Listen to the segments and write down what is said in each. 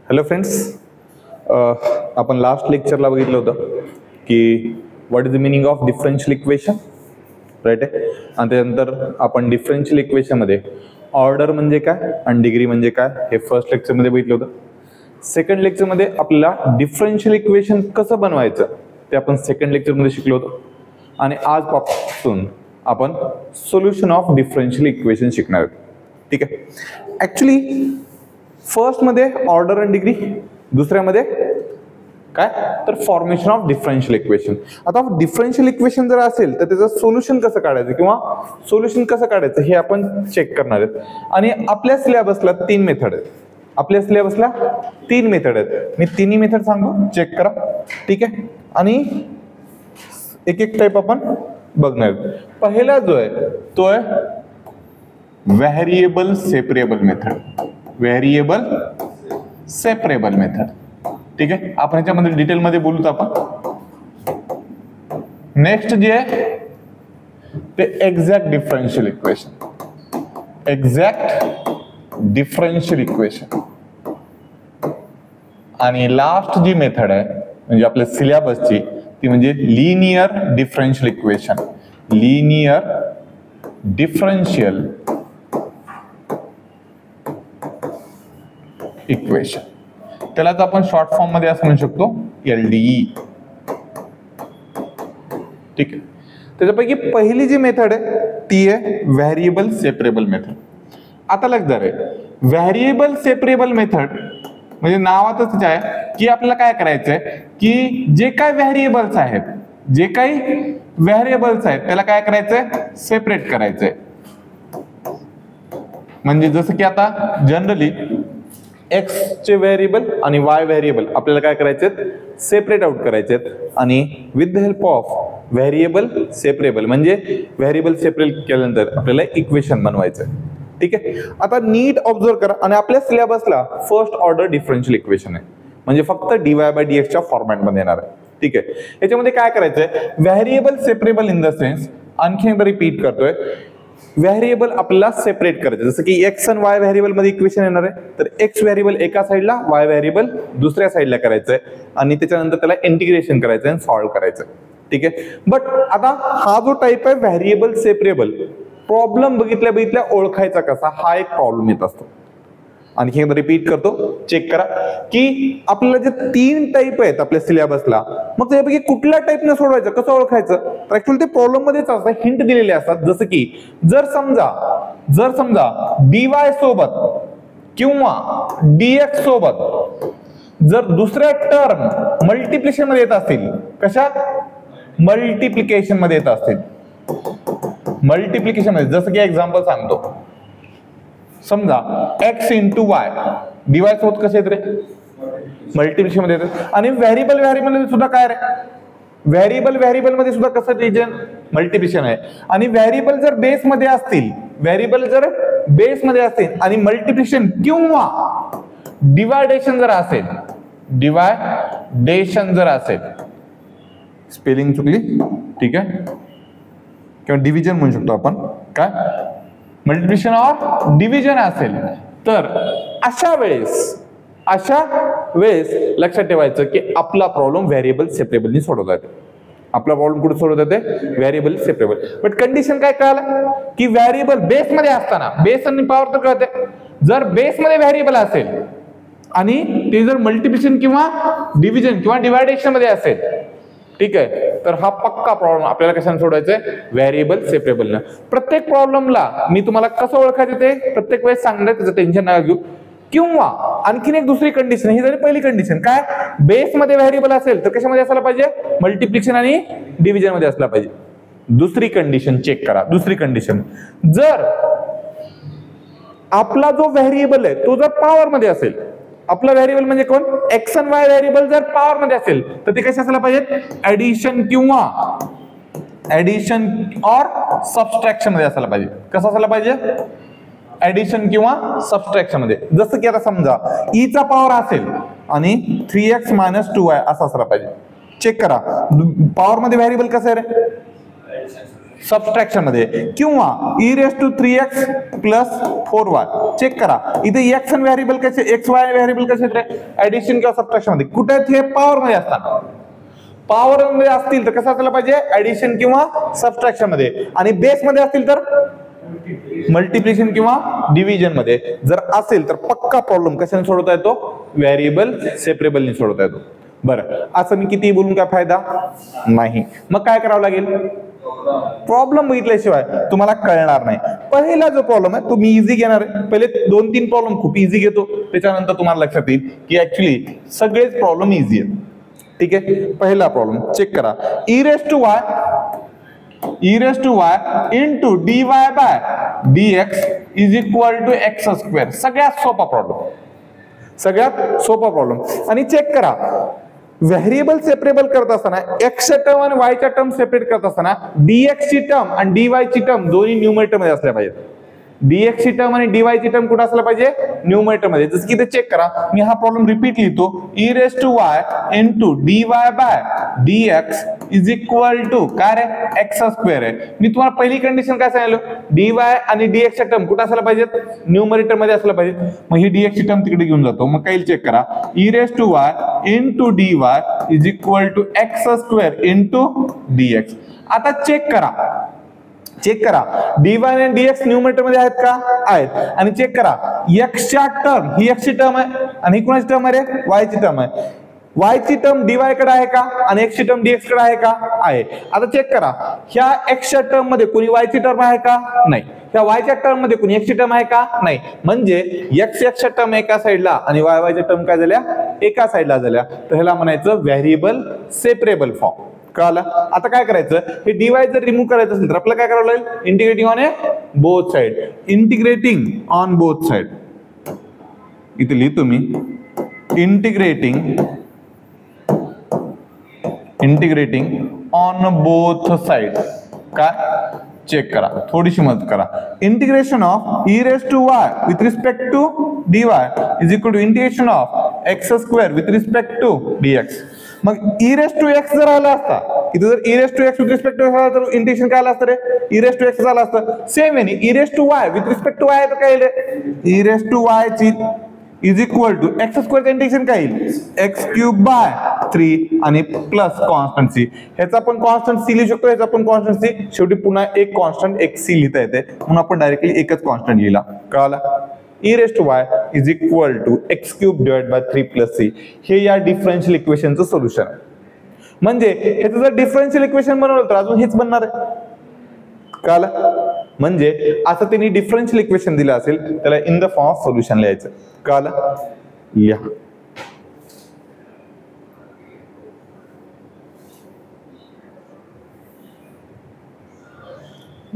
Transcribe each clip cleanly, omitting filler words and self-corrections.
Hello friends, आपण last लेक्चरला बघितलं होतं की what is the meaning of differential equation, right आहे. आणि त्यानंतर आपण डिफरन्शियल इक्वेशनमध्ये ऑर्डर म्हणजे काय आणि डिग्री म्हणजे काय हे फर्स्ट लेक्चरमध्ये बघितलं होतं. सेकंड लेक्चरमध्ये आपल्याला डिफरन्शियल इक्वेशन कसं बनवायचं ते आपण सेकंड लेक्चरमध्ये शिकलो होतो. आणि आजपासून आपण सोल्युशन ऑफ डिफरन्शियल इक्वेशन शिकणार आहोत. ठीक आहे. ऍक्च्युली फर्स्ट मध्ये ऑर्डर आणि डिग्री, दुसऱ्यामध्ये काय तर फॉर्मेशन ऑफ डिफरन्शियल इक्वेशन. आता डिफरन्शियल इक्वेशन जर असेल तर त्याचं सोल्युशन कसं काढायचं किंवा सोल्युशन कसं काढायचं हे आपण चेक करणार आहेत. आणि आपल्या सिलेबसला 3 मेथड आहेत. आपल्या सिलेबसला 3 मेथड आहेत. मी तिन्ही मेथड सांगतो, चेक करा. ठीक आहे. आणि एक एक टाइप आपण बघणार. पहिला जो आहे तो आहे variable separable method. Variable separable method. ठीक आहे. आपण याच्यामध्ये डिटेलमध्ये बोलूत आपण. नेक्स्ट जे आहे ते exact differential equation. Exact differential equation. आणि लास्ट जी मेथड आहे म्हणजे आपल्या सिलेबसची ती म्हणजे linear differential equation. Linear differential equation. त्यालाच आपण शॉर्ट फॉर्म मध्ये असं म्हणू शकतो LDE. ठीक आहे. त्याच्यापैकी पहिली जी मेथड आहे ती आहे व्हेरिएबल सेपरेबल मेथड. आता लक्षात आहे व्हेरिएबल सेपरेबल मेथड म्हणजे नावातच आहे की आपल्याला काय करायचंय की जे काय व्हेरिएबल्स आहेत, जे काही व्हेरिएबल्स आहेत त्याला काय करायचंय सेपरेट करायचंय. म्हणजे जसं की आता जनरली एक्स चे व्हेरिएबल आणि वाय व्हेरिएबल आपल्याला काय करायचे सेपरेट आउट करायचे. आणि with the help of variable separable म्हणजे व्हेरिएबल सेपरेट केल्यानंतर आपल्याला इक्वेशन बनवायचं. ठीक आहे. आता नीट ऑब्झर्व करा. आणि आपल्या सिलेबसला फर्स्ट ऑर्डर डिफरन्शियल इक्वेशन आहे म्हणजे फक्त dy/dx च्या फॉर्मॅटमध्ये येणार आहे. ठीक आहे. याच्यामध्ये काय करायचंय variable separable in the sense, आणखी एकदा रिपीट करतोय, व्हेरिएबल आपल्याला सेपरेट करायचं. जसं की एक्स आणि वाय व्हेरिएबल मध्ये इक्वेशन येणार आहे तर एक्स व्हेरिएबल एका साईडला, वाय व्हेरिएबल दुसऱ्या साईडला करायचंय आणि त्याच्यानंतर त्याला इंटिग्रेशन करायचं आणि सॉल्व्ह करायचं. ठीक आहे. बट आता हा जो टाइप आहे व्हेरिएबल सेपरेबल, प्रॉब्लेम बघितल्या ओळखायचा कसा हा एक प्रॉब्लेम येत असतो. आणखी एकदा रिपीट करतो, चेक करा की आपल्याला जे 3 टाइप आहेत आपल्या सिलेबसला, मग त्यापैकी कुठल्या टाइपने सोडवायचं, कसं ओळखायचं. तर ऍक्च्युअली ते प्रॉब्लेम मध्येच असतात, हिंट दिलेले असतात. जसं की जर समजा dy सोबत किंवा dx सोबत जर दुसऱ्या टर्म मल्टिप्लिकेशन मध्ये येत असतील, कशात मल्टिप्लिकेशन मध्ये येत असतील, मल्टिप्लिकेशन मध्ये. जसं की एक्झाम्पल सांगतो, समजा x इंटू वाय dy सोबत कसे येत रे मल्टिप्लिकेशन मध्ये येतात. आणि व्हेरिएबल मध्ये सुद्धा काय रे व्हेरिएबल मध्ये सुद्धा कसं रिजन मल्टिप्लिकेशन आहे. आणि व्हेरिएबल जर बेस मध्ये असतील, व्हेरिएबल जर बेस मध्ये असतील आणि मल्टिप्लिकेशन किंवा डिवायडेशन जर असेल, डिवायडेशन जर असेल, स्पेलिंग चुकली, ठीक आहे, किंवा डिव्हिजन म्हणू शकतो आपण, काय मल्टिप्लिकेशन ऑर डिव्हिजन असेल तर अशा वेळेस लक्षात ठेवायचं की आपला प्रॉब्लेम व्हेरिएबल सेपरेबलनी सोडवता येतो. आपला प्रॉब्लेम कुठे सोडवता येते व्हेरिएबल सेपरेबल. बट कंडिशन काय कळालं की व्हेरिएबल बेस मध्ये असताना, बेस आणि पॉवर तर कळते, जर बेस मध्ये व्हेरिएबल असेल आणि ते जर मल्टिप्लिकेशन किंवा डिव्हिजन किंवा डिवायडेशन मध्ये असेल, ठीक आहे, तर हा पक्का प्रॉब्लेम आपल्याला कशाने सोडवायचा आहे व्हेरिएबल सेपरेबल. प्रत्येक प्रॉब्लेमला मी तुम्हाला कसं ओळखायचं ते प्रत्येक वेळेस सांगणार, त्याचं टेन्शन नका घेऊ. किंवा आणखीन एक दुसरी कंडिशन, ही झाली पहिली कंडिशन, काय बेस मध्ये व्हेरिएबल असेल तर कशामध्ये असायला पाहिजे मल्टिप्लिकेशन आणि डिव्हिजन मध्ये असला पाहिजे. दुसरी कंडिशन चेक करा. दुसरी कंडिशन, जर आपला जो व्हेरिएबल आहे तो जर पॉवर मध्ये असेल, आपला व्हेरिएबल म्हणजे कोण एक्स आणि वाय व्हेरिएबल जर पॉवर मध्ये असेल तर ते कसे असायला पाहिजेत ऍडिशन ऑर सबट्रॅक्शन मध्ये असायला पाहिजे. कसं असायला पाहिजे ऍडिशन किंवा सबट्रॅक्शन मध्ये. जसं की आता समजा e चा पॉवर असेल आणि 3x - 2y असं असायला पाहिजे. चेक करा पॉवर मध्ये व्हेरिएबल कसं आहे रे सबट्रॅक्शन मध्ये, किंवा e⁻³ प्लस 4y. चेक करा इथे x आणि व्हेरिएबल कसे, x y व्हेरिएबल कसे ऍडिशन किंवा सबट्रॅक्शन मध्ये, कुठे हे पॉवर मध्ये असतात. पॉवर मध्ये असतील तर कसं असायला पाहिजे, ऍडिशन किंवा सबट्रॅक्शन मध्ये, आणि बेस मध्ये असतील तर मल्टिप्लिकेशन किंवा डिव्हिजन मध्ये. जर असेल तर पक्का प्रॉब्लेम कशाने सोडवता येतो, व्हेरिएबल सेपरेबलने सोडवता येतो. बरं, असं मी किती बोलून काय फायदा नाही. मग काय करावं लागेल, प्रॉब्लेम बघितल्याशिवाय तुम्हाला कळणार नाही. पहिला जो प्रॉब्लेम आहे तो मी इझी घेणार आहे. पहिले 2-3 प्रॉब्लेम खूप इझी घेतो, त्याच्यानंतर तुम्हाला लक्षात येईल की ऍक्च्युली सगळेच प्रॉब्लेम इझी आहेत. ठीक आहे, पहिला प्रॉब्लेम चेक करा. e⁻² into dy by dx is equal to x². सगळ्यात सोपा प्रॉब्लेम, सगळ्यात सोपा प्रॉब्लेम. आणि चेक करा, व्हेरिएबल सेपरेबल करत असताना x च्या टर्म आणि y च्या टर्म सेपरेट करत असताना dx ची टर्म आणि dy ची टर्म दोन्ही न्यूमरेटर मध्ये असल्या पाहिजेत. dx ची टर्म आणि dy ची टर्म कुठे असला पाहिजे, न्यूमरेटर मध्ये. जसं की ते चेक करा, मी हा प्रॉब्लेम रिपीट लिहितो. e⁻² into dy by dx is equal to काय रे, x² आहे. मी तुम्हाला पहिली कंडिशन काय सांगितलं, dy आणि dx च्या टर्म कुठे असला पाहिजेत, न्यूमरेटर मध्ये असला पाहिजे. मग ही dx ची टर्म तिकडे घेऊन जातो. मग काही चेक करा, e⁻² into dy is equal to x² into dx. आता चेक करा, चेक करा dy आणि dx न्यूमरेटर मध्ये आहेत का, आहेत. आणि चेक करा x च्या टर्म, ही x ची टर्म आहे आणि ही कोणाची टर्म आहे रे, y ची टर्म आहे. y ची टर्म dy कडे आहे का आणि x ची टर्म dx कडे आहे का, आहे. आता चेक करा, ह्या x च्या टर्म मध्ये कोणी y ची टर्म आहे का, नाही. ह्या y च्या टर्म मध्ये कोणी x ची टर्म आहे का, नाही. म्हणजे x च्या टर्म एका साइडला आणि y च्या टर्म काय झाल्या, एका साइडला झाल्या. तर ह्याला म्हणायचं व्हेरिएबल सेपरेबल फॉर्म. कळलं. आता काय करायचं, हे dy जर रिमूव्ह करायचं असेल तर आपल्याला काय करावं लागेल, integrating on both side. Integrating on both side, इथे लिहितो मी इंटिग्रेटिंग ऑन बोथ साइड. काय चेक करा, थोडीशी मदत करा. Integration of e⁻² with respect to dy is equal to integration of x² with respect to dx. मग e⁻x जर आला असता, इथे जर e⁻x विथ रिस्पेक्ट टू झाला तर इंटिग्रेशन काय आलं असतं रे, e⁻x झालं असतं. सेम आहे e⁻y with respect to y तर काय येईल, e⁻y ची इज इक्वल टू x² चे इंटिग्रेशन काय येईल, x³/3 आणि प्लस कॉन्स्टंट c. ह्याचा आपण कॉन्स्टंट c लिहू शकतो, ह्याचा आपण कॉन्स्टंट c. शेवटी पुन्हा एक कॉन्स्टंट एक c लिहिता येते, म्हणून आपण डायरेक्टली एकच कॉन्स्टंट लिहिला. कळाला. e⁻y is equal to x³/3 + c. हे या डिफरन्शियल इक्वेशनचं सोल्युशन आहे. म्हणजे ह्याचं जर डिफरन्शियल इक्वेशन बनवलं तर अजून हेच बनणार आहे. कळालं. म्हणजे असं त्यांनी डिफरन्शियल इक्वेशन दिलं असेल त्याला in the form of solution लिहायचं. कळालं. लिहा.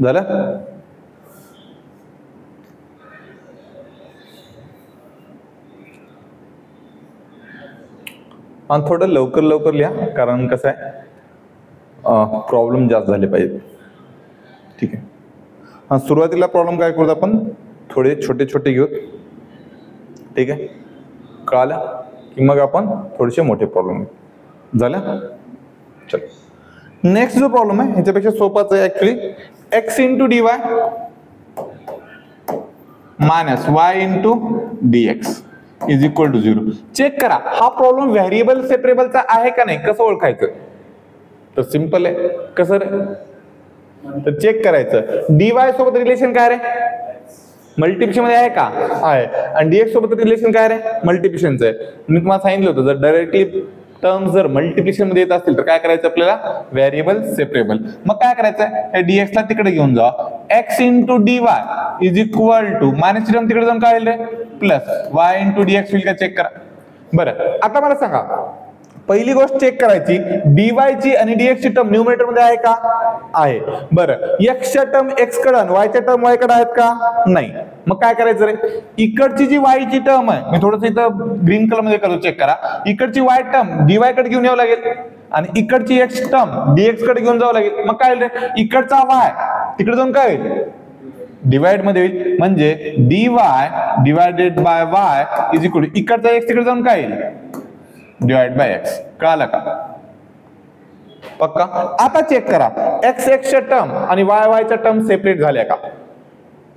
झालं. आणि थोडं लवकर लवकर लिहा, कारण कसं आहे प्रॉब्लेम जास्त झाले पाहिजे. ठीक आहे. हा, सुरुवातीला प्रॉब्लेम काय करू आपण, थोडे छोटे छोटे घेऊ. ठीक आहे. कळालं की मग आपण थोडेसे मोठे प्रॉब्लेम घेऊ. झालं. चल, नेक्स्ट जो प्रॉब्लेम आहे ह्याच्यापेक्षा सोपाच आहे actually. x × dy minus y × dx is equal to 0. Check करा, हा प्रॉब्लेम व्हेरिएबल सेपरेबलचा आहे का नाही, कसं ओळखायचं. तर सिंपल आहे. कसं रे, तर चेक करायचं dy सोबत रिलेशन काय रे, मल्टिप्लिकेशन मध्ये आहे का, आहे. आणि dx सोबत रिलेशन काय रे, मल्टिप्लिकेशनचं आहे. मी तुम्हाला सांगितलं होतं जर डायरेक्टली टर्म जर मल्टिप्लिकेशन मध्ये येत असतील तर काय करायचं आपल्याला, व्हेरिएबल सेपरेबल. मग काय करायचं, हे dx ला तिकडे घेऊन जा. x × dy is equal to minus term तिकडे जाऊन काय होईल रे, प्लस y × dx होईल का, चेक करा. बरं, आता मला सांगा, पहिली गोष्ट चेक करायची, dy ची आणि dx ची टर्म न्यूमरेटर मध्ये आहे का, आहे. बरं, x च्या टर्म x कडे आणि y च्या टर्म y कडे आहेत का, नाही. मग काय करायचं रे, इकडची जी y ची टर्म आहे, मी थोडंसं इथं ग्रीन कलर मध्ये करतो, चेक करा. इकडची y टर्म dy कडे घेऊन यावं लागेल आणि इकडची x टर्म dx कडे घेऊन जावं लागेल. मग काय होईल रे, इकडचा y तिकडे जाऊन काय होईल, डिवाइड मध्ये होईल. म्हणजे dy divided by y is equal to इकडचा x तिकडे जाऊन काय येईल, डिवाइड बाय x. कळालं का. पक्का. आता चेक करा एक्स एक्सच्या टर्म आणि वाय वायच्या टर्म सेपरेट झाल्या का?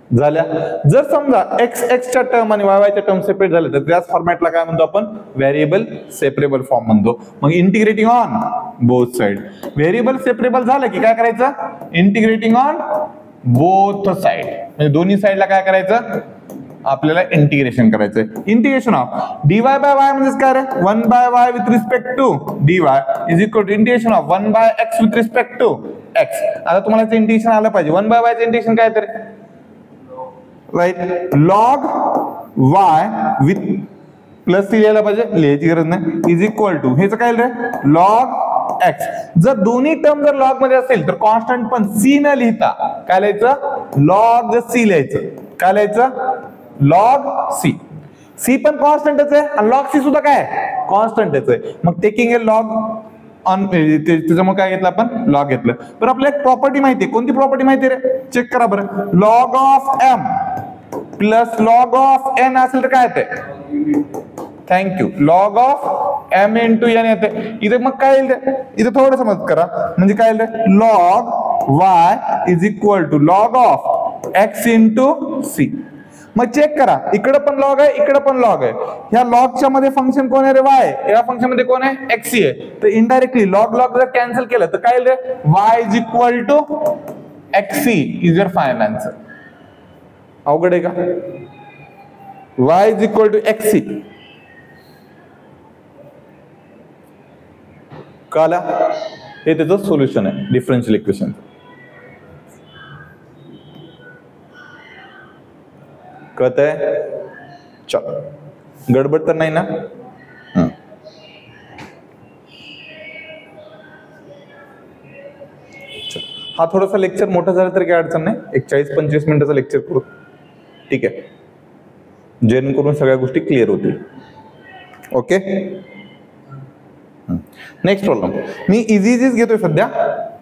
झाल्या. जर समजा एक्स एक्सच्या टर्म आणि वाय वायच्या टर्म सेपरेट झाल्या तर त्याच फॉर्मॅटला काय म्हणतो आपण? व्हेरिएबल सेपरेबल फॉर्म म्हणतो. मग integrating on both side. Variable separable झालं की काय करायचं? इंटिग्रेटिंग ऑन बोथ साइड, म्हणजे दोन्ही साइडला काय करायचं? आपल्याला इंटिग्रेशन करायचंय. Integration of dy by y म्हणजे काय रे? 1 by y with respect to dy is equal to integration of 1 by x with respect to x. आता तुम्हाला इंटिग्रेशन आलं पाहिजे. 1 बाय y चं इंटिग्रेशन काय तर right log y with plus लिहायला पाहिजे, लिहायची गरज नाही, इज इक्वल टू हेच काय रे? Log x. जर दोन्ही टर्म जर लॉग मध्ये असेल तर कॉन्स्टंट पण c न लिहिता काय लिहायचं? लॉग c लिहायचं. काय लिहायचं? Log c. c पण कॉन्स्टंटच आहे आणि लॉग c सुद्धा काय कॉन्स्टंटच आहे. मग टेकिंग ए लॉग ऑन त्याच्यामुळे काय घेतलं आपण? लॉग घेतलं. पण आपल्याला एक प्रॉपर्टी माहिती आहे. कोणती प्रॉपर्टी माहिती रे? चेक करा बरं. Log of m plus log of n असेल तर काय येते? Thank you. Log of m into n येते. इथे मग काय येईल? इथे थोडं समज करा, म्हणजे काय येईल? Log y is equal to log of x into c. मग चेक करा, इकडे पण लॉग आहे, इकडे पण लॉग आहे. ह्या लॉगच्या मध्ये फंक्शन कोण आहे रे? y. या फंक्शन मध्ये कोण आहे? x आहे. तर इनडायरेक्टली लॉग लॉग जर कॅन्सल केलं तर काय रे? y is equal to xc is your final answer. अवघड आहे का? y is equal to xc. कळला? हे त्याचं सोल्युशन आहे डिफरन्शियल इक्वेशन. कळत आहे? चल गडबड तर नाही ना? हा थोडासा लेक्चर मोठा झाला तरी काय अडचण नाही. एक 40-25 मिनिटाचा लेक्चर करू, ठीक आहे, जेणेकरून सगळ्या गोष्टी क्लिअर होतील. ओके. नेक्स्ट प्रॉब्लेम मी इझीच घेतोय सध्या,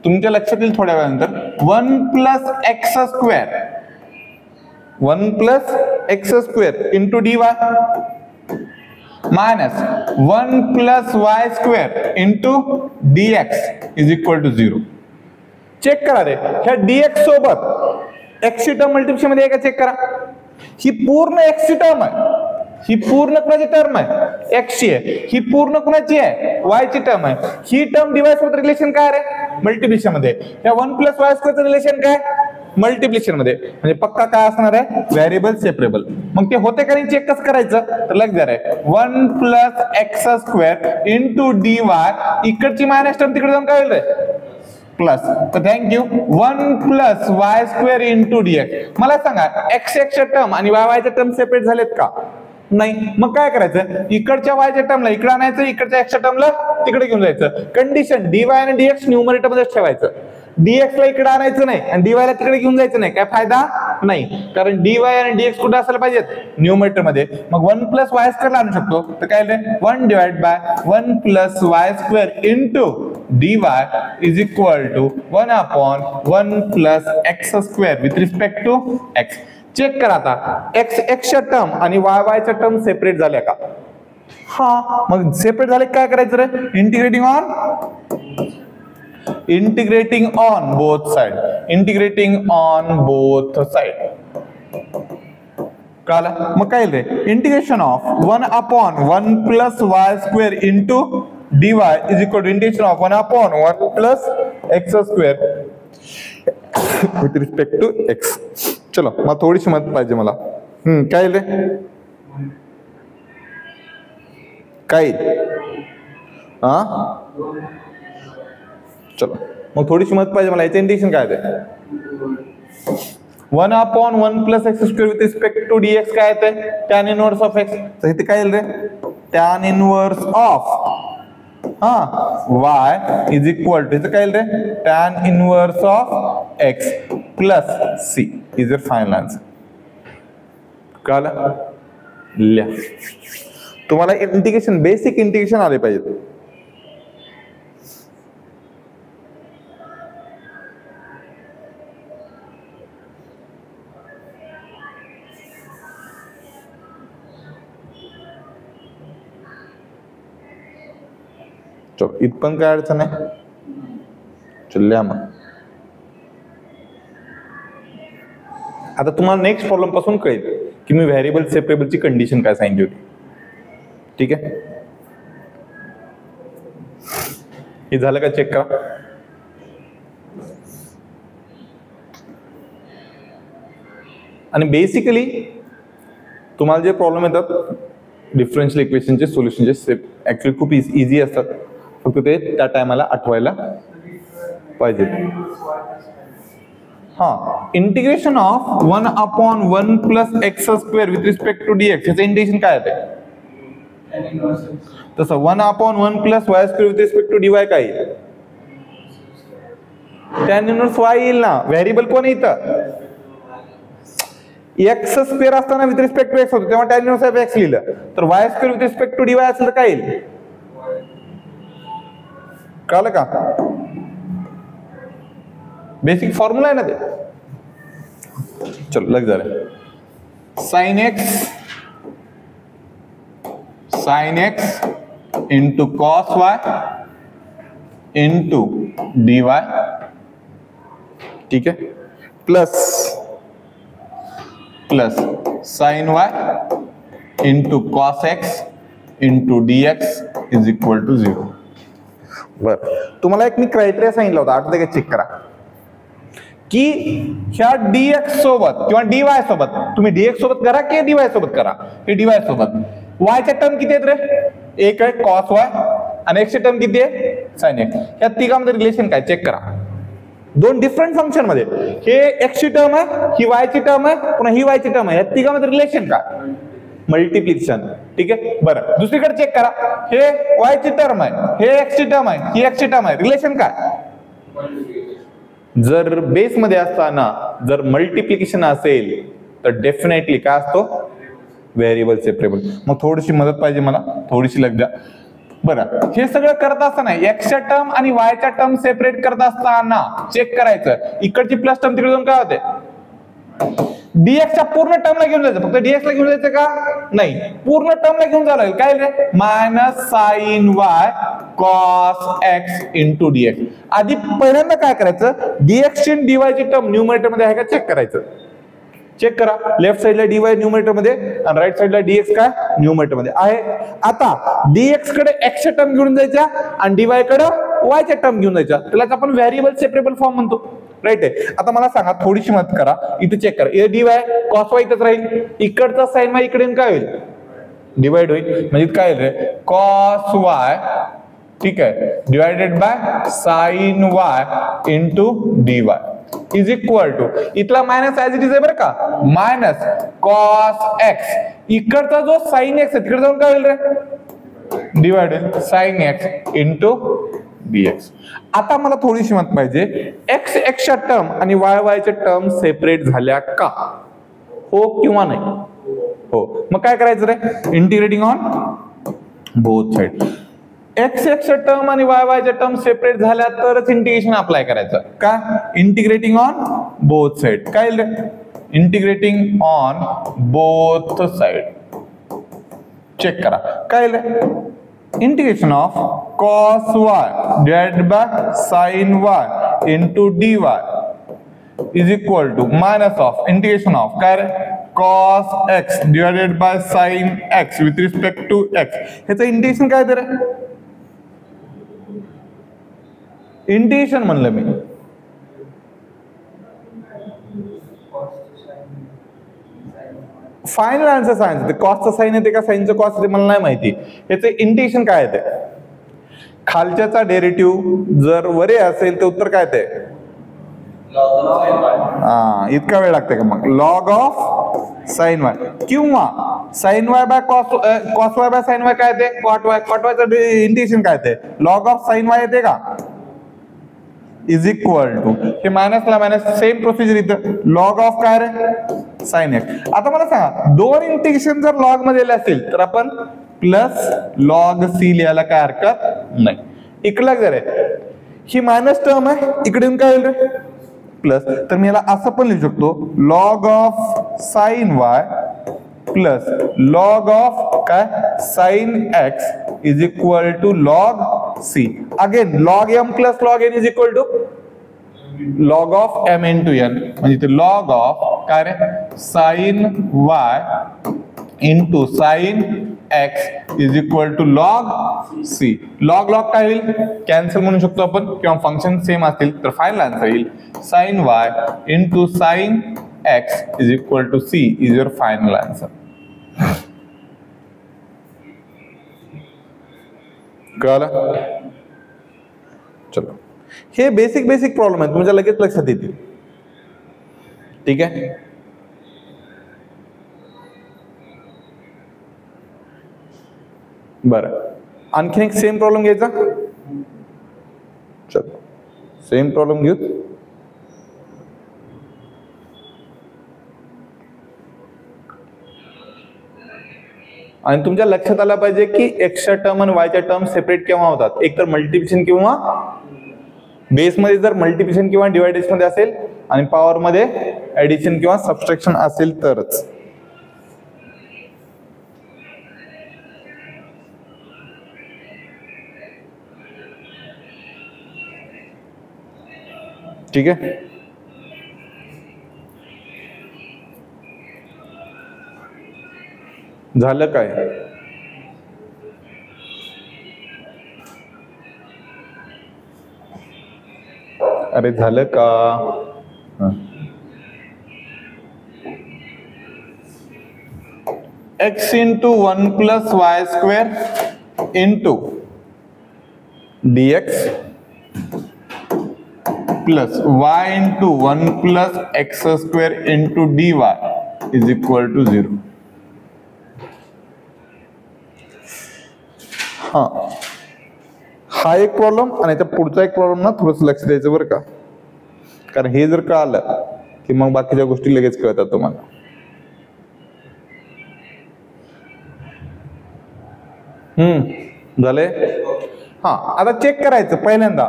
तुमच्या लक्षात येईल थोड्या वेळानंतर. 1 plus x square 1 plus x square into dy minus 1 plus y square into dx is equal to 0. Check करा रे, ह्या dx सोबत x ची टर्म मल्टिप्लिकेशन मध्ये आहे का? चेक करा. ही पूर्ण x ची टर्म आहे, ही पूर्ण कुणाची टर्म आहे? x ची आहे. ही पूर्ण कुणाची आहे? y ची टर्म आहे. ही टर्म dy सोबत रिलेशन काय रे? मल्टिप्लिकेशन मध्ये. ह्या 1 प्लस वाय स्क्वेअरचं रिलेशन काय? मल्टिप्लिकेशन मध्ये. म्हणजे पक्का काय असणार आहे? Variable separable. मग ते होते का नाही चेक कसं करायचं? तर लक्षात आहे 1 plus x square into dy इकडची मायनस टर्म तिकडे जाऊन काय होईल रे? प्लस. तर thank you. 1 plus y square into dx. मला सांगा एक्स एक्सच्या टर्म आणि वाय वायच्या टर्म सेपरेट झालेत का? नाही. मग काय करायचं? इकडच्या वायच्या टर्मला इकडे आणायचं, इकडच्या एक्सच्या टर्मला तिकडे घेऊन जायचं. कंडिशन dy आणि dx न्यूमरेटर मध्ये ठेवायचं. dx ला इकडे आणायचं नाही आणि dy ला तिकडे घेऊन जायचं नाही. काय फायदा नाही, कारण dy आणि dx कुठे असायला पाहिजेत? न्यूमरेटर मध्ये. मग 1 प्लस वाय स्क्वेअर ला आणू शकतो. तर काय रे? 1 divide by 1 plus y square into dy is equal to 1 upon 1 plus x square with respect to x. Check करा आता, एक्स एक्सच्या टर्म आणि वाय वायच्या टर्म सेपरेट झाल्या का? हा. मग सेपरेट झाले काय करायचं रे? Integrating on both side. Integrating on both side. कळलं? मग काय रे? Integration of 1 upon 1 plus y square into dy is equal to integration of 1 upon 1 plus x square with respect to x. चलो मला थोडीशी मदत पाहिजे मला. काय रे? काय? चलो मग थोडीशी मदत पाहिजे मला. याचं इंटिग्रेशन काय आहे? 1 upon 1 plus x square with respect to dx काय येते? Tan inverse of x. तर इथे काय येईल रे? Tan inverse of y is equal to इथे काय येईल रे? Tan inverse of x plus c is your final answer. कळलं? लिहा. तुम्हाला इंटिग्रेशन बेसिक इंटिग्रेशन आले पाहिजे. चलो इथपण काय अडचण आहे? लिहा मग. आता तुम्हाला नेक्स्ट प्रॉब्लेम पासून कळेल की मी व्हेरिएबल सेपरेबलची कंडिशन काय सांगितली होती. ठीक आहे, हे झालं का चेक करा. आणि बेसिकली तुम्हाला जे प्रॉब्लेम येतात डिफरन्शियल इक्वेशनचे सोल्युशनचे ऍक्च्युअली खूप इझी असतात, फक्त ते त्या टायमाला आठवायला पाहिजे. हा, integration of 1/1 plus x square with respect to d x, याचं इंटिग्रेशन काय आहे? तसं 1/1 plus y square with respect to d y काय येईल? tan इनव्हर्स वाय येईल ना. व्हेरिएबल कोण इथं? एक्स स्क्वेअर असताना विथ रिस्पेक्ट टू एक्स होतो तेव्हा tan इनव्हर्स ऑफ एक्स लिहिलं, तर y square with respect to d y असेल तर काय येईल? कळलं का? बेसिक फॉर्म्युला आहे ना ते. चलो लग जा रहा है. Sine x into cos y into d y, ठीक है, plus sine y into cos x into d x is equal to 0. बर, तुम्हाला एक मी क्रायटेरिया सांगितला होता, आठवते का? चेक करा की ह्या dx सोबत किंवा dy सोबत, तुम्ही dx सोबत करा की dy सोबत करा, हे dy सोबत y च्या टर्म किती आहेत रे? एक आहे cos y आणि x ची टर्म किती आहे? sin x. या तिघांमध्ये रिलेशन काय? चेक करा. दोन डिफरंट फंक्शन मध्ये हे x ची टर्म आहे, ही y ची टर्म आहे, पुन्हा ही y ची टर्म आहे, या तिघांमध्ये रिलेशन काय? मल्टिप्लिकेशन. ठीक आहे, बरं दुसरीकडे चेक करा, हे y ची टर्म आहे, हे x ची टर्म आहे, ही x ची टर्म आहे, रिलेशन काय? जर बेस मध्ये असताना जर मल्टिप्लिकेशन असेल तर डेफिनेटली काय असतो? Variable separable. मग थोडीशी मदत पाहिजे मला, थोडीशी लग द्या. बरं, हे सगळं करत असताना एक्सच्या टर्म आणि वायच्या टर्म सेपरेट करत असताना चेक करायचं, इकडची प्लस टर्म तिकडे जाऊन काय होते? डीएक्सच्या पूर्ण टर्मला घेऊन जायचं. फक्त डीएक्स ला घेऊन जायचं का? नाही, पूर्ण टर्मला घेऊन जावं लागेल. काय रे? Minus sine y cos x into dx. आधी पहिल्यांदा काय करायचं? डीएक्स ची डीवाय ची टर्म न्यूमरेटर मध्ये आहे का चेक करायचं. चेक करा, लेफ्ट साइडला डीवाय न्यूमरेटर मध्ये आणि राईट साइडला डीएक्स काय न्यूमरेटर मध्ये आहे. आता डीएक्स कडे एक्स च्या टर्म घेऊन जायच्या आणि डीवाय कडे वाय च्या टर्म घेऊन जायच्या, त्यालाच आपण व्हेरिएबल सेपरेबल फॉर्म म्हणतो. राईट आहे. आता मला सांगा, थोडीशी मदत करा, इथे चेक करा, इथे डीवाय कॉस वाय इथेच राहील, इकडचा साइन वाय इकडे काय होईल? डिवाइड होईल. म्हणजे काय रे? कॉस वाय, ठीक आहे, divided by sine y into d y is equal to, इथला मायनस ऍज इट इज आहे बरं का, मायनस कॉस एक्स, इकडचा जो साइन एक्स आहे तिकडे जाऊन काय होईल रे? डिवाइड होईल साइन एक्स इंटू dx. आता मला थोडीशी मत पाहिजे, एक्स एक्सच्या टर्म आणि वाय वायच्या टर्म सेपरेट झाल्या का? हो किंवा नाही? हो. मग काय करायचं रे? Integrating on both side. X एक्सच्या टर्म आणि वाय वायच्या टर्म सेपरेट झाल्या तरच इंटिग्रेशन अप्लाय करायचं. का? Integrating on both side. काय रे? Integrating on both side. Check करा काय रे? Integration of cos y divided by sin y into dy is equal to minus of integration of काय रे? cos x divided by sin x with respect to x. ह्याचं integration काय रे? Integration म्हणलं मी. Final answer सांगायचं, ते कॉसचं sign येते का साइनचं cos येते मला नाही माहिती. याचं इंटिग्रेशन काय येते? खालच्याचा डेरिव्हेटिव्ह जर वरे असेल तर उत्तर काय येते? इतका वेळ लागते का मग? लॉग ऑफ साइन वाय किंवा sine y by cos y by sine y काय येते? Cot y. कॉट वायचं इंटिग्रेशन काय येते? लॉग ऑफ साइन वाय येते का? इज इक्वल टू, हे मायनसला मायनस, सेम प्रोसिजर इथं, लॉग ऑफ काय रे? Sine x. आता मला सांगा, दोन इंटिग्रेशन जर लॉग मध्ये असेल तर आपण प्लस लॉग सी लिहायला काय हरकत नाही. इकडला जर आहे ही मायनस टर्म आहे, इकडे येऊन काय होईल रे? प्लस. तर मी याला असं पण लिहू शकतो, log of sine y plus log of काय sine x is equal to log c. Again log m plus log n is equal to log of m into n, म्हणजे ते लॉग ऑफ काय रे sine y into sine x is equal to log c. Log log काय होईल, cancel म्हणू शकतो आपण, किंवा फंक्शन सेम असतील तर फायनल आन्सर येईल sine y into sine x is equal to c is your final answer. कळलं? चलो, हे बेसिक प्रॉब्लेम आहेत, तुमच्या लगेच लक्षात येतील. ठीक आहे. बरं, आणखीन एक सेम प्रॉब्लेम घ्यायचा. चलो, सेम प्रॉब्लेम घेऊ. आणि तुमच्या लक्षात आलं पाहिजे की एक्सच्या टर्म आणि वायच्या टर्म सेपरेट केव्हा होतात, एक तर मल्टिप्लिकेशन किंवा बेसमध्ये जर मल्टिप्लिकेशन किंवा डिवायडेशन मध्ये असेल, आणि पॉवर मध्ये ऍडिशन किंवा सबट्रॅक्शन असेल तरच. ठीक आहे. झालं काय? अरे झालं का? x into 1 plus y square into dx plus y into 1 plus x square into dy is equal to 0. हा एक प्रॉब्लेम, आणि याचा पुढचा एक प्रॉब्लेम ना थोडस लक्ष द्यायचं बरं का, कारण हे जर कळलं की मग बाकीच्या गोष्टी लगेच कळतात तुम्हाला. झाले? हा, आता चेक करायचं पहिल्यांदा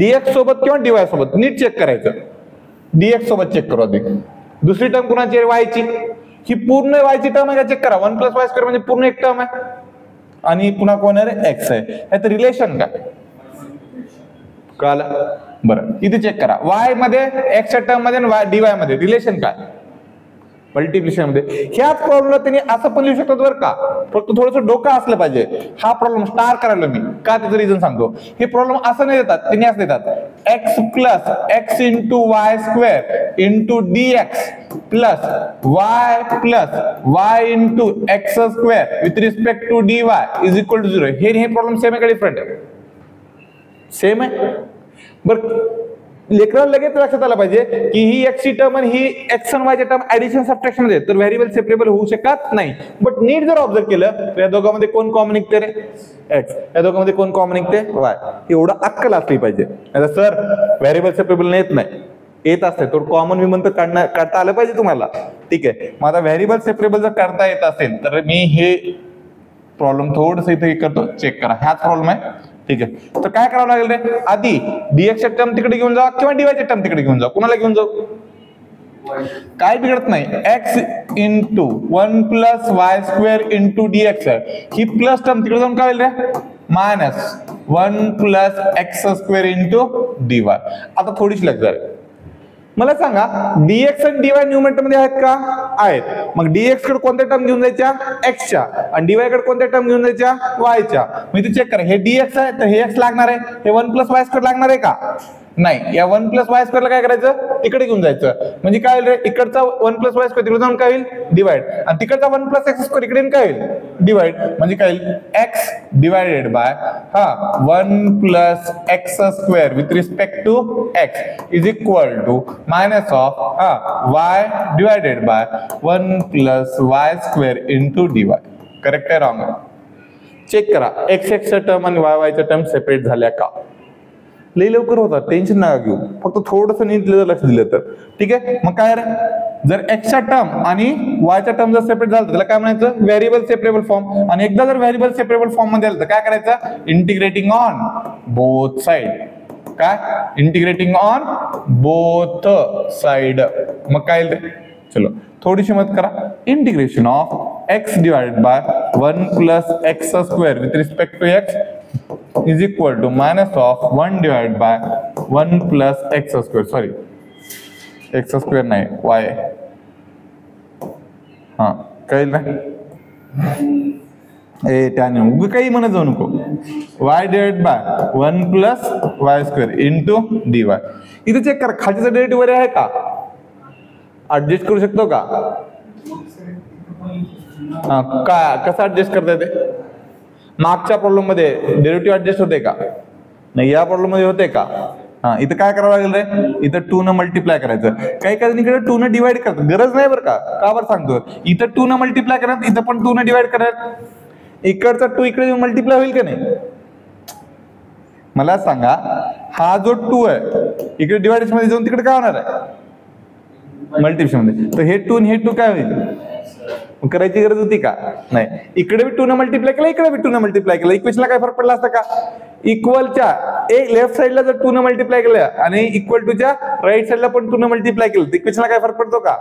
dx सोबत किंवा dy सोबत नीट चेक करायचं. dx सोबत चेक करू आधी. दुसरी टर्म कुणाची? y ची. ही पूर्ण y ची टर्म आहे का चेक करा. 1 प्लस वाय स्क्वेअर म्हणजे पूर्ण एक टर्म आहे, आणि पुन्हा कोण आहे? x आहे. ह्याचं रिलेशन काय कळलं? बरं, इथे चेक करा. y मध्ये x च्या टर्म मध्ये आणि dy मध्ये रिलेशन काय? मल्टिप्लिकेशन मध्ये. ह्याच प्रॉब्लेमला त्यांनी असं पण लिहू शकतात बरं का, फक्त थोडंसं डोकं असलं पाहिजे. हा प्रॉब्लेम स्टार करायला मी का, त्याचं रिझन सांगतो. हे प्रॉब्लेम असं नाही देतात, त्यांनी असं देतात x plus x into y square into dx plus y into x square with respect to dy is equal to 0. हे प्रॉब्लेम सेम आहे का डिफरंट आहे? सेम आहे. बरं, लेकराला लगेच लक्षात आलं पाहिजे की ही x ची टर्म आणि ही x आणि y ची टर्म ऍडिशन सबट्रॅक्शन मध्ये, तर व्हेरिएबल सेपरेबल होऊ शकत नाही. बट नीट जर ऑब्झर्व केलं तर या दोघांमध्ये कोण कॉमन निघते रे? x. या दोघांमध्ये कोण कॉमन निघते? y. एवढा अक्कल असली पाहिजे. सर व्हेरिएबल सेपरेबल येत नाही, येत असते तर कॉमन विमन तर काढता आलं पाहिजे तुम्हाला. ठीक आहे. मग आता व्हेरिएबल सेपरेबल जर करता येत असेल तर मी हे प्रॉब्लेम थोडस इथे करतो, चेक करा. हाच प्रॉब्लेम आहे. ठीक आहे. तर काय करावं लागेल रे? आधी dx च्या टर्म तिकडे घेऊन जा किंवा dy च्या टर्म तिकडे घेऊन जा. कुणाला घेऊन जाऊ? काय बिघडत नाही. x into 1 plus y square into dx ही प्लस टर्म तिकडे जाऊन काय होईल रे? Minus 1 plus x square into dy. आता थोडीशी लक्षात आहे. मला सांगा dx आणि dy न्यूमरेटर मध्ये आहेत का? आहेत. मग dx कडे कोणत्या टर्म घेऊन जायच्या? x च्या, आणि dy कडे कोणत्या टर्म घेऊन जायच्या? y च्या. मी ते चेक करा. हे dx आहे तर हे x लागणार आहे, हे 1 प्लस वाय स्क्वेअर लागणार आहे का? नाही. या 1 प्लस वाय स्क्वेअरला काय करायचं? तिकडे घेऊन जायचं. म्हणजे काय होईल रे? इकडचा 1 प्लस वाय स्क्वेअर तिकडे जाऊन काय होईल? डिवाइड. आणि तिकडचा 1 प्लस एक्स स्क्वेअर इकडे काय होईल? डिवाइड. म्हणजे काय होईल? x divided by 1 plus x square with respect to x is equal to minus of y divided by 1 plus y square into dy. Correct आहे रॉंग आहे? चेक करा x च्या टर्म आणि y च्या टर्म सेपरेट झाल्या का? लई लवकर होतात, टेन्शन नका घेऊ. फक्त थोडंसं नीट लक्ष दिलं तर. ठीक आहे. मग काय रे, जर x च्या टर्म आणि y च्या टर्म जर सेपरेट झालं त्याला काय म्हणायचं? Variable separable form. आणि एकदा जर व्हेरिएबल सेपरेबल फॉर्म मध्ये आलं तर काय करायचं? Integrating on both side. काय? Integrating on both side. मग काय रे? चलो थोडीशी मत करा. Integration of x divided by 1 plus x square with respect to x is equal to minus of 1 divided by 1 plus x square, sorry x square नाही Y, हा कळेल ना, त्याने उग काही म्हणत जाऊ नको, Y divide by 1 plus y square into d Y. इथे चेक करा खालचा डेरिव्हेटिव्ह वगैरे आहे का, ऍडजस्ट करू शकतो का, हा काय कसं ऍडजस्ट करता येते, मागच्या प्रॉब्लेम मध्ये डेरिव्हेटिव्ह ऍडजस्ट होते का, नाही या प्रॉब्लेम मध्ये होते का, हा इथं काय करावं लागेल रे, इथं 2 न मल्टिप्लाय करायचं, काही काही इकडे 2 न डिवाइड करतात, गरज नाही बरं का बरं सांगतो, इथं 2 न मल्टिप्लाय करत, इथं पण 2 न डिवाइड करत, इकडचा 2 इकडे मल्टिप्लाय होईल का नाही, मला सांगा, हा जो 2 आहे इकडे डिवायडेशन मध्ये जाऊन तिकडे काय होणार आहे मल्टिप्लिकेशन मध्ये, तर हे 2 हे 2 काय होईल, करायची गरज होती का नाही, इकडे बी 2 न मल्टिप्लाय केलं, इकडे बी 2 न मल्टिप्लाय केलं, इक्वेशनला काय फरक पडला असता का, इक्वलच्या एक लेफ्ट साइडला जर 2 न मल्टिप्लाय केलं आणि इक्वल टूच्या राईट साइडला पण 2 न मल्टिप्लाय केलं, तर इक्वेशनला काय फरक पडतो का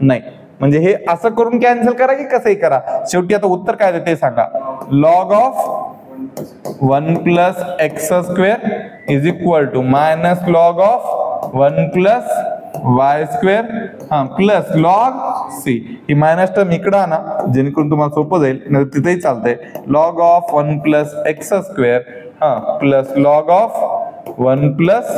नाही, म्हणजे हे असं करून कॅन्सल करा की कसंही करा, शेवटी आता उत्तर काय ते सांगा, log of 1 plus x square is equal to minus log of 1 plus y square, हा प्लस लॉग सी, ही मायनस टर्म इकडे आणा जेणेकरून तुम्हाला सोपं जाईल, नाही तिथेही चालतंय, log of 1 plus x square हा plus log of 1 plus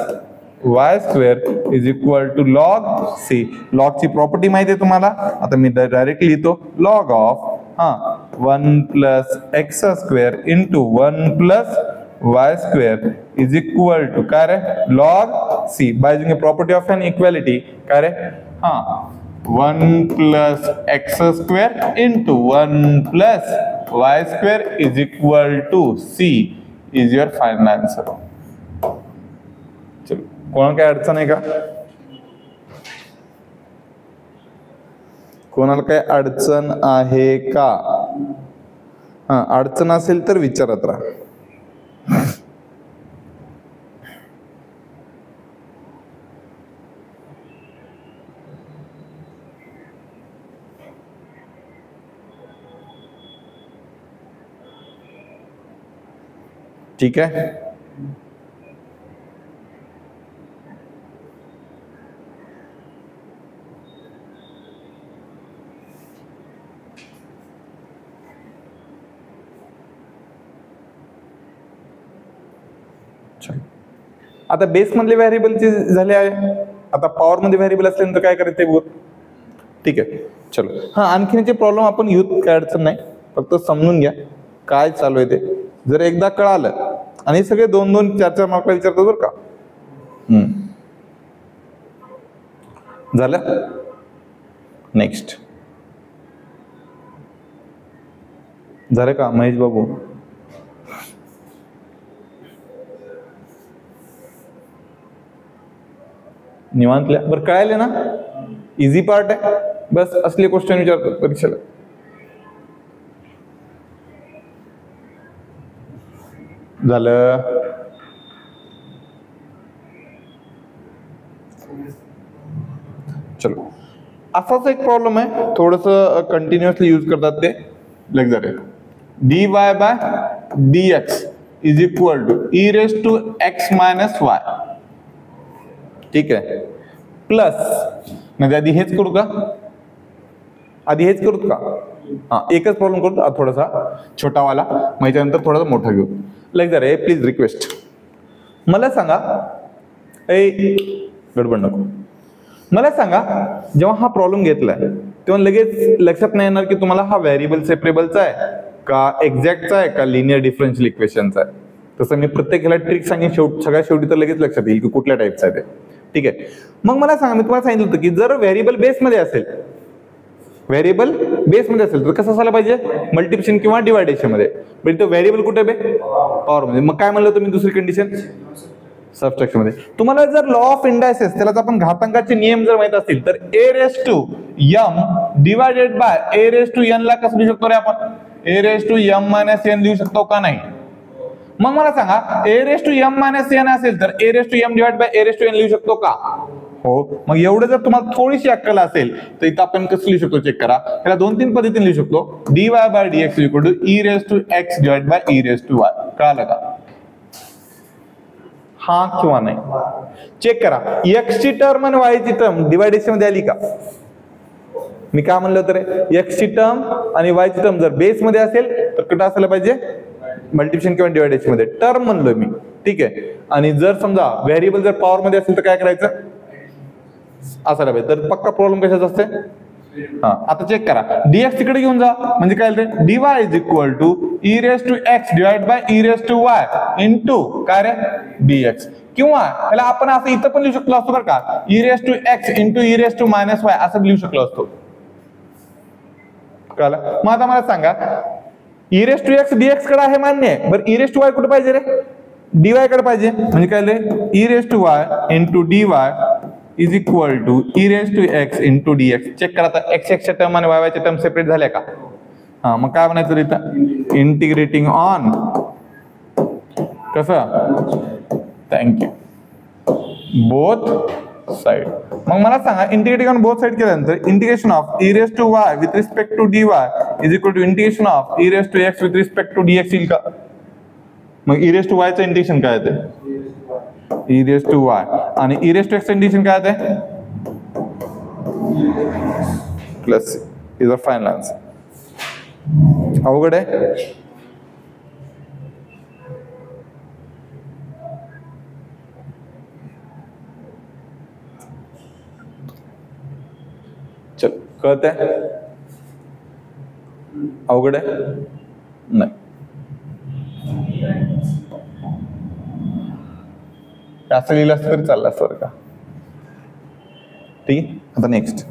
y square is equal to log c. लॉगची प्रॉपर्टी माहिती आहे तुम्हाला, आता मी डायरेक्टली लिहितो, log of 1 plus x square into 1 plus y square is equal to काय रे, log c, by using property of an equality, काय रे 1 plus x square into 1 plus y square is equal to c is your final answer. चलो कोणाला काय अडचण आहे का, कोणाला काय अडचण आहे का, हा अडचण असेल तर विचारत राहा. ठीक आहे, आता बेस मधले व्हेरिएबलचे झाले आहे, आता पॉवर मध्ये व्हेरिएबल असल्यानंतर काय करायचं ते बघू. ठीक आहे चलो, हा आणखीनचे प्रॉब्लेम आपण युथ, काय अडचण नाही, फक्त समजून घ्या काय चालू आहे ते, जर एकदा कळालं आणि सगळे 2-2 4-4 मार्कला विचारतात बरं का. झालं, नेक्स्ट झालं का महेश बाबू, निवांतल्या बरं, कळायले ना, इझी पार्ट आहे, बस असले क्वेश्चन विचारतात परीक्षेला. झालं, चलो असाच एक प्रॉब्लेम आहे, थोडस कंटिन्युअसली यूज करतात ते, लेक्चर आहे, dy बाय dx is equal to e raise to x minus y. ठीक आहे, प्लस म्हणजे आधी हेच करू का, आधी हेच करू का, हा एकच प्रॉब्लेम करू, थोडासा छोटावाला, मग याच्यानंतर थोडासा मोठा घेऊ. लेक्चर आहे, प्लीज रिक्वेस्ट, मला सांगा, गडबड नको, मला सांगा जेव्हा हा प्रॉब्लेम घेतलाय तेव्हा लगेच लक्षात नाही येणार की तुम्हाला हा व्हेरिएबल सेपरेबलचा आहे का एक्झॅक्टचा आहे का लिनियर डिफरन्शियल इक्वेशनचा आहे. तसं मी प्रत्येक ह्याला ट्रिक सांगेन, सगळ्यात शेवटी तर लगेच लक्षात येईल की कुठल्या टाईपचा आहे ते. ठीक आहे, मग मला सांगा, मी तुम्हाला सांगितलं होतं की जर व्हेरिएबल बेसमध्ये असेल, व्हेरिएबल बेसमध्ये असेल तर कसं असायला पाहिजे, मल्टिप्लिकेशन किंवा डिवायडेशन मध्ये. पण तो व्हेरिएबल कुठे बे, पॉवर मध्ये. मग काय म्हणलं तुम्ही दुसरी कंडिशन, सबट्रॅक्शन मध्ये. तुम्हाला जर लॉ ऑफ इंडायसेस, त्याला आपण घातांकाचे नियम जर माहित असतील तर a raise to m divided by a raise to n ला कसं लिहू शकतो रे आपण, a raise to m minus n लिहू शकतो का नाही. मग मला सांगा, a raise to m minus n असेल तर a raise to m divide by a raise to n लिहू शकतो का, हो. मग एवढं जर तुम्हाला थोडीशी अक्कल असेल तर इथं आपण कसं लिहू शकतो चेक करा. त्याला 2-3 पद्धतीने लिहू शकतो, dy बाय dx equal to e raise to x divide by e raise to y. कळालं का, हा किंवा नाही. चेक करा, x ची टर्म आणि y ची टर्म डिवायडेशन मध्ये आली का? मी काय म्हणलं होतं रे, x ची टर्म आणि y ची टर्म जर बेस मध्ये असेल तर कुठं असायला पाहिजे? मल्टिप्लिकेशन किंवा डिवायडेशन मध्ये. टर्म म्हणलोय मी, ठीक आहे. आणि जर समजा व्हेरिएबल जर पॉवर मध्ये असेल तर काय करायचं? असायला पाहिजे. तर पक्का प्रॉब्लेम कशाचा असते? हा, आता चेक करा, dx तिकडे घेऊन जा म्हणजे काय रे, dy is equal to e raise to x divide by e raise to y into काय रे, dx. किंवा त्याला आपण असं इथं पण लिहू शकलो असतो बरं का, e raise to x into e raise to minus y असं लिहू शकलो असतो. कळलं? मग आता मला सांगा, e raise to x dx कडे आहे मान्य आहे, बरं e रेस टू y कुठे पाहिजे रे? dy कडे पाहिजे. म्हणजे काय रे, e raise to y into dy is equal to e raise to x into dx. Check करा आता, x च्या टर्म आणि y च्या टर्म सेपरेट झाल्या का? हा, मग काय म्हणायचं इथं? इंटिग्रेटिंग ऑन कसं? Thank you, both side. मग मला सांगा, इंटिग्रेटिंग ऑन बोथ साइड केल्यानंतर integration of e raise to y with respect to dy is equal to integration of e raise to x with respect to dx येईल का? मग e raise to y चं integration काय आहे? e raise to y आणि e raise to x चं integration काय आहे? Plus is a final answer. अवघड आहे? चल, कळत आहे? अवघड आहे? नाही. असं लिहिलं असतं तरी चाललं असतं बरं का. ठीक आहे, आता नेक्स्ट.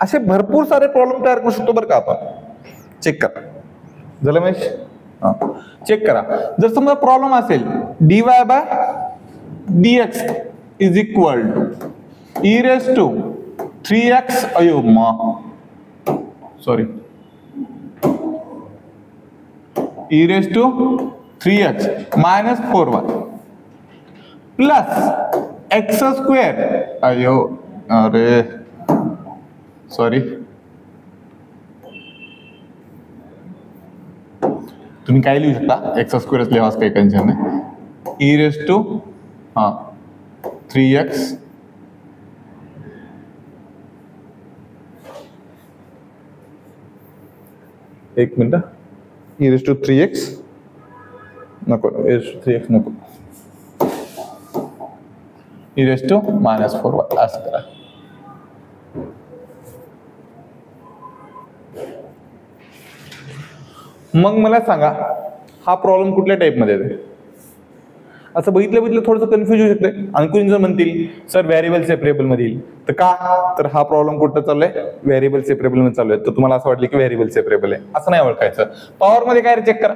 असे भरपूर सारे प्रॉब्लेम तयार करू शकतो बरं का आपण. चेक करा, झालं महेश? हा, चेक करा. जर समजा प्रॉब्लेम असेल dy बाय dx is equal to e raise to 3x sorry e raise to 3x minus 4y plus x square. अरे सॉरी, तुम्ही काय लिहू शकता, एक्स स्क्वेअरच लिहा, काही टेन्शन नाही. e रेस टू 3x एक minute, e raise to 3x नको, e रेस टू 3x नको, e raise to minus 4y असं करा. मग मला सांगा, हा प्रॉब्लेम कुठल्या टाइप मध्ये आहे? असं बघितलं थोडंसं कन्फ्युज होऊ शकते. आणि कोणी जर म्हणतील सर व्हेरिएबल सेपरेबल मध्ये येईल, तर का? तर हा प्रॉब्लेम कुठं चालू आहे? व्हेरिएबल सेपरेबल मध्ये चालू आहे. तर तुम्हाला असं वाटलं की व्हेरिएबल सेपरेबल आहे, असं नाही ओळखायचं. पॉवर मध्ये काय चेक करा,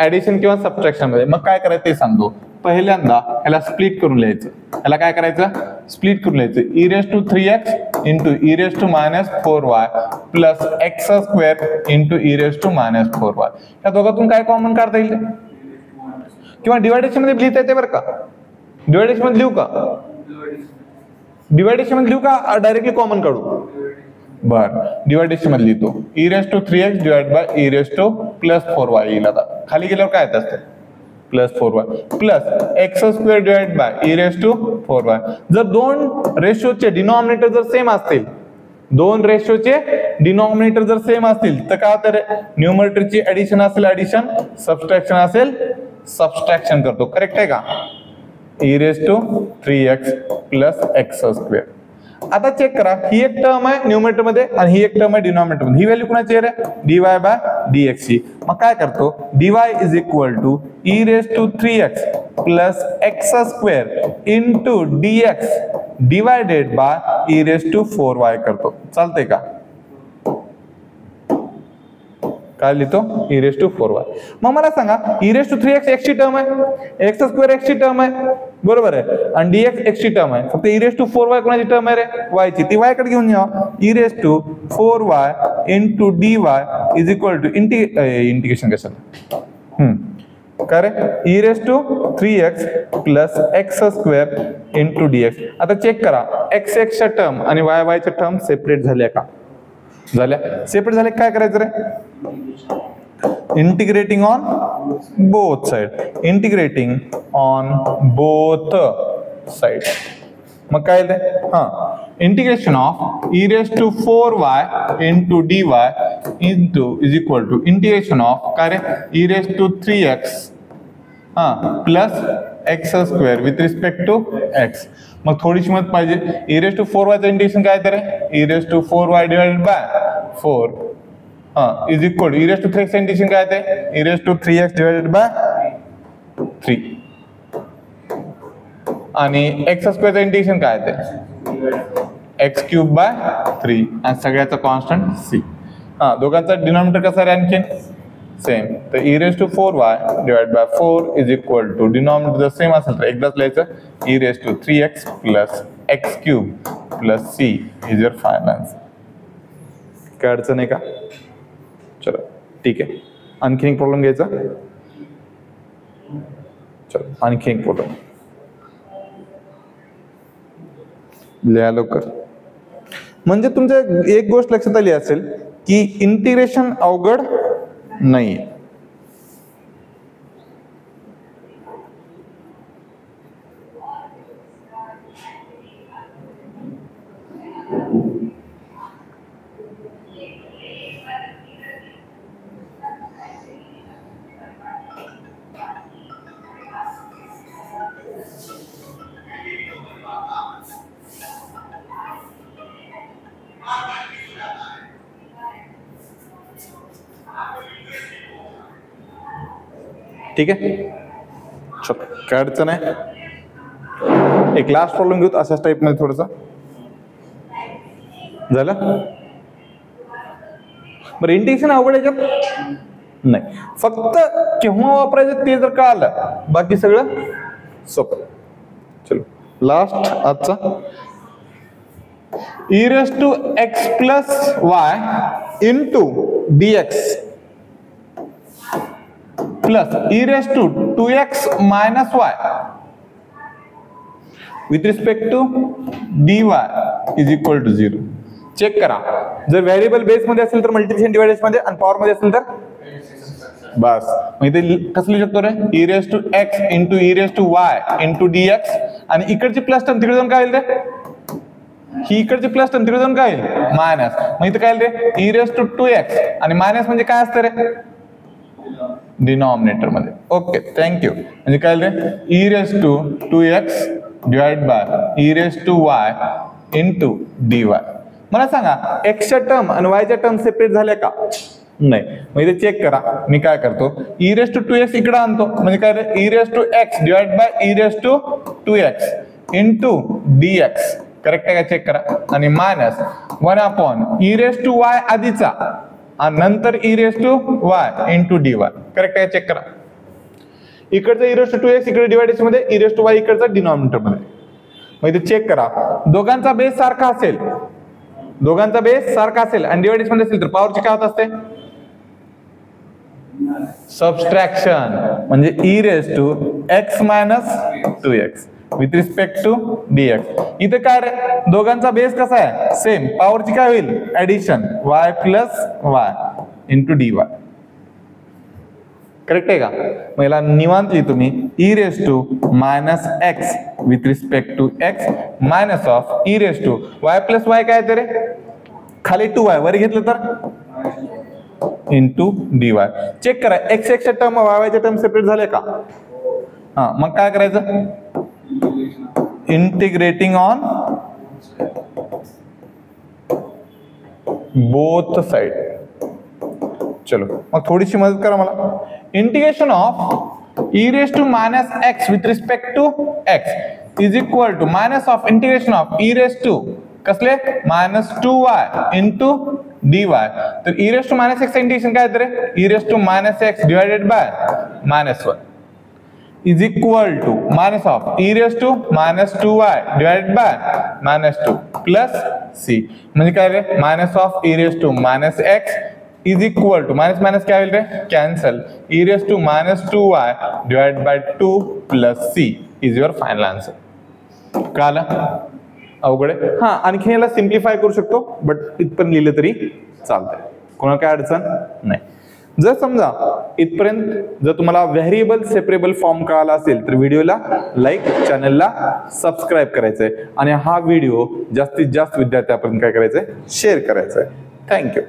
ऍडिशन किंवा सबट्रॅक्शन मध्ये. मग काय करायचं ते सांगतो. पहिल्यांदा याला स्प्लिट करून लिहायचं. याला काय करायचं? स्प्लिट करून लिहायचं. e raise to 3x into e raise to minus 4y plus x square into e raise to minus 4y. या दोघातून काय कॉमन काढता येईल? किंवा डिवायडेशन मध्ये लिहिता येते बरं का. डिवायडेशन मध्ये लिहू का? डिवायडेशन मध्ये लिहू का डायरेक्टली कॉमन काढू? बर, डिवायडेशन मध्ये लिहितो. e raise to 3x divide by e raise to plus 4y येईल. आता खाली गेल्यावर काय येत असते? Plus 4y plus x square divide by e raise to 4y. जर दोन रेशोचे डिनॉमिनेटर जर सेम असतील, दोन रेशोचे डिनॉमिनेटर जर सेम असतील तर काय होतं रे? न्यूमरेटरची ऍडिशन असेल ऍडिशन, सबट्रॅक्शन असेल सबट्रॅक्शन करतो. करेक्ट आहे का? e raise to 3x plus x square. आता चेक करा, ही एक टर्म आहे न्यूमरेटर मध्ये आणि ही एक टर्म आहे डिनॉमिनेटर मध्ये. ही व्हॅल्यू कुणाची आहे रे? dy बाय dx ची. मग काय करतो? dy is equal to e raise to 3x plus x square into dx divided by e raise to 4y करतो. चालतंय का? काय लिहितो? e raise to 4y. मग मला सांगा, e raise to 3x x ची टर्म आहे, x स्क्वेअर x ची टर्म आहे, बरोबर आहे, आणि dx x ची टर्म आहे. फक्त e रेस टू 4y कोणाची टर्म आहे रे? y ची. ती y कडे घेऊन या. e raise to 4y into dy is equal to integration कशाला? काय रे? e raise to 3x plus x square into dx. आता चेक करा, x x च्या टर्म आणि y y च्या टर्म सेपरेट झाल्या का? झाल्या. सेपरेट झाले काय करायचं रे? Integrating on both side. Integrating on both side. मग काय ते integration of e raised to 4y into dy into is equal to integration of काय रे e raised to 3x plus x square with respect to x. मग थोडीशी मत पाहिजे. e raised to 4y चं इंटिग्रेशन काय तर e raised to 4y divided by 4 is equal to e raised to 3x चं इंटिग्रेशन काय ते e raised to 3x divided by 3 आणि x स्क्वेअरचं इंटिग्रेशन काय ते x क्यूब बाय 3 आणि सगळ्याचा कॉन्स्टंट c. दोघांचा डिनॉमिनेटर कसा आहे आणखीन सेम. तर e raised to 4y divide by 4 is equal to denominator जर सेम असेल तर एकदाच लिहायचं e raised to 3x plus x cube plus c is your final answer. काय अडचण आहे का? चलो ठीक आहे. आणखीन एक प्रॉब्लेम घ्यायचा. चलो आणखी एक प्रॉब्लेम लिहा लवकर. म्हणजे तुमच्या एक गोष्ट लक्षात आली असेल की इंटिग्रेशन अवघड नाही. ठीक आहे. चलो काय अडचण आहे. एक लास्ट प्रॉब्लेम घेऊ अशाच टाइप मध्ये थोडंसं झालं. बरं इंटिग्रेशन अवघड आहे का? नाही. फक्त केव्हा वापरायचं ते जर कळालं बाकी सगळं सोपं. चलो लास्ट आजचा e raised to x plus y into dx plus e raised to 2x minus y with respect to dy is equal to 0. Check करा. जर व्हेरिएबल बेस मध्ये असेल तर मल्टिप्लिकेशन डिवाइडेशन मध्ये आणि पॉवर मध्ये असेल तर बस. मग इथे कसं लिहू शकतो रे e raised to x into e raised to y into dx आणि इकडची प्लस टर्म तिकडे जाऊन काय होईल रे ही इकडची प्लस टर्म तिकडे जाऊन काय होईल मायनस. मग इथे काय रे e raised to 2x आणि मायनस म्हणजे काय असतं रे डिनॉमिनेटर मध्ये. Okay thank you. म्हणजे काय रे e raised to 2x divide by e raised to y into dy. मला सांगा x च्या टर्म आणि y च्या टर्म सेपरेट झाल्या का? नाही. मग इथे चेक करा. मी काय करतो e raised to 2x इकडे आणतो म्हणजे काय रे e raised to x divide by e raised to 2x into dx. Correct आहे का चेक करा. आणि minus 1 upon e raised to y आधीचा आणि नंतर e raised to y into dy. Correct आहे चेक करा. इकडचा e raised to 2x इकडे डिवाइडेशन मध्ये e raised to y इकडचा डिनॉमिनेटर मध्ये. मग इथे चेक करा दोघांचा बेस सारखा असेल आणि डिवाइडेशन मध्ये असेल तर पॉवरची काय होत असते सबट्रॅक्शन. म्हणजे e raised to x minus 2x with respect to dx. इथे काय रे दोघांचा बेस कसा आहे सेम. पॉवरची काय होईल addition y plus y into dy. Correct आहे का? मग याला निवांत लिहितो मी e raised to minus x with respect to x minus of e raised to y plus y काय ते रे खाली 2y वर घेतलं तर इंटू dy. चेक करा x च्या टर्म y च्या टर्म सेपरेट झाले का? मग काय करायचं इंटिग्रेटिंग ऑन बोथ साइड. चलो मग थोडीशी मदत करा मला. Integration of e raised to minus x with respect to x is equal to minus of integration of e raised to कसले मायनस 2y इंटू dy. तर e raised to minus x integration काय रे e raised to minus x divided by minus 1 is equal to minus of e raised to minus 2y divided by minus 2 plus c. म्हणजे काय रे minus of e raised to minus x is equal to minus minus काय होईल रे cancel e raised to minus 2y divided bye 2 plus c is your final answer. कळलं? अवघड आहे. आणखी याला सिम्प्लिफाय करू शकतो बट इथपर्यंत लिहिलं तरी चालतंय. कोणाला काय अडचण नाही. जर समजा इथपर्यंत जर तुम्हाला व्हेरिएबल सेपरेबल फॉर्म कळाला असेल तर व्हिडिओला लाईक, चॅनलला सबस्क्राईब करायचंय आणि हा व्हिडिओ जास्तीत जास्त विद्यार्थ्यांपर्यंत काय करायचंय, शेअर करायचंय. थँक्यू.